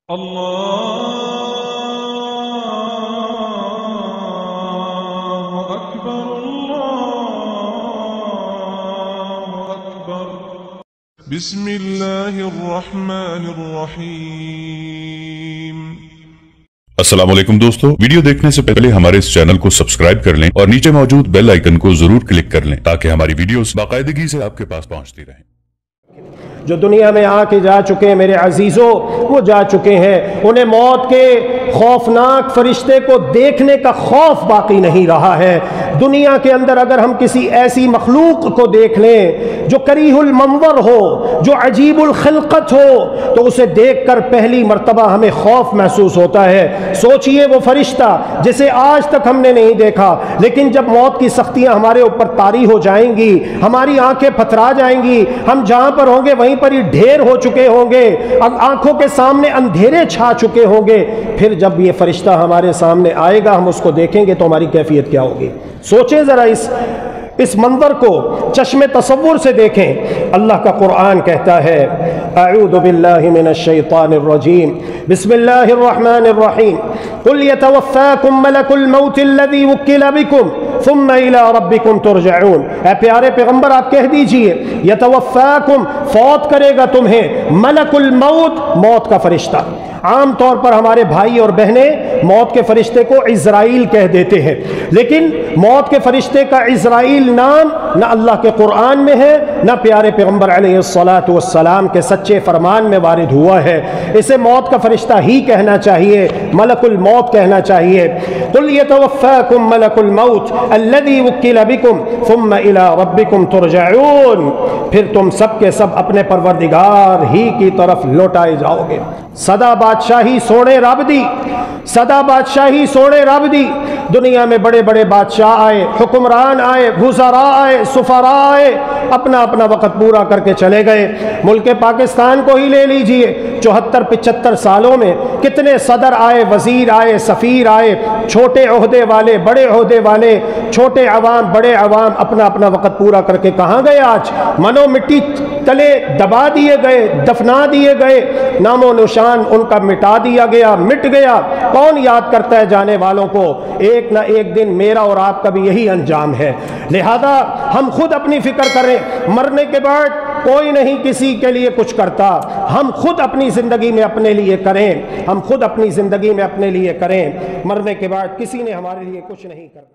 اللہ اکبر اللہ اکبر بسم اللہ الرحمن الرحیم۔ السلام علیکم دوستو، ویڈیو دیکھنے سے پہلے ہمارے اس چینل کو سبسکرائب کر لیں اور نیچے موجود بیل آئیکن کو ضرور کلک کر لیں تاکہ ہماری ویڈیوز باقاعدگی سے آپ کے پاس پہنچتی رہیں۔ جو دنیا میں آ کے جا چکے ہیں میرے عزیزوں، وہ جا چکے ہیں، انہیں موت کے خوفناک فرشتے کو دیکھنے کا خوف باقی نہیں رہا ہے۔ دنیا کے اندر اگر ہم کسی ایسی مخلوق کو دیکھ لیں جو کریہ المنظر ہو، جو عجیب الخلقت ہو، تو اسے دیکھ کر پہلی مرتبہ ہمیں خوف محسوس ہوتا ہے۔ سوچئے وہ فرشتہ جسے آج تک ہم نے نہیں دیکھا، لیکن جب موت کی سختیاں ہمارے اوپر طاری ہو جائیں گی، ہماری آنکھیں پتھرا جائیں گی، ہم جہاں پر ہوں گے وہیں پر ہی ڈھیر ہو چکے ہوں گے، آنکھوں کے سامنے اندھیرے چھا چکے ہوں گے، پھر جب یہ فرشتہ ہمارے سامنے آئے گا، ہم اس کو دیکھیں گے تو ہماری کیفیت کیا ہوگی؟ سوچیں ذرا اس منظر کو چشم تصور سے دیکھیں۔ اللہ کا قرآن کہتا ہے، اعوذ باللہ من الشیطان الرجیم، بسم اللہ الرحمن الرحیم، قل یتوفاکم ملک الموت الذی وکل بکم ثم الى ربکم ترجعون۔ اے پیارے پیغمبر آپ کہہ دیجئے، یتوفاکم فوت کرے گا تمہیں ملک الموت، موت کا فرشتہ۔ عام طور پر ہمارے بھائی اور بہنیں موت کے فرشتے کو عزرائیل کہہ دیتے ہیں، لیکن موت کے فرشتے کا عزرائیل نام نہ اللہ کے قرآن میں ہے، نہ پیارے پیغمبر علیہ السلام کے سچے فرمان میں وارد ہوا ہے۔ اسے موت کا فرشتہ ہی کہنا چاہیے، ملک الموت کہنا چاہیے۔ قل یتوفاکم ملک الموت الذی وکل بکم ثم الی ربکم ترجعون، پھر تم سب کے سب اپنے پروردگار ہی کی طرف لوٹائے جاؤ گے۔ صدا بادشاہی سونے رب دی، صدا بادشاہی سونے رب دی۔ دنیا میں بڑے بڑے بادشاہ آئے، حکمران آئے، وزراء آئے، سفراء آئے، اپنا اپنا وقت پورا کر کے چلے گئے۔ ملک پاکستان کو ہی لے لیجئے، 74-75 سالوں میں کتنے صدر آئے، وزیر آئے، سفیر آئے، چھوٹے عہدے والے، بڑے عہدے والے، چھوٹے عوام، بڑے عوام، اپنا اپنا وقت پورا کر کے کہاں گئے؟ آج منو مٹی تلے دبا دیے گئے، دفنا دیے گئے، نام و نشان ان کا مٹا دیا گیا، مٹ گیا۔ کون یاد کرتا ہے جانے والوں کو؟ ایک نہ ایک دن میرا اور آپ کا بھی یہی انجام ہے۔ لہذا ہم خود اپنی فکر کریں، مرنے کے بعد کوئی نہیں کسی کے لیے کچھ کرتا، ہم خود اپنی زندگی میں اپنے لیے کریں، ہم خود اپنی زندگی میں اپنے لیے کریں۔ مرنے کے بعد کسی نے ہمارے لیے کچھ نہیں کرنا۔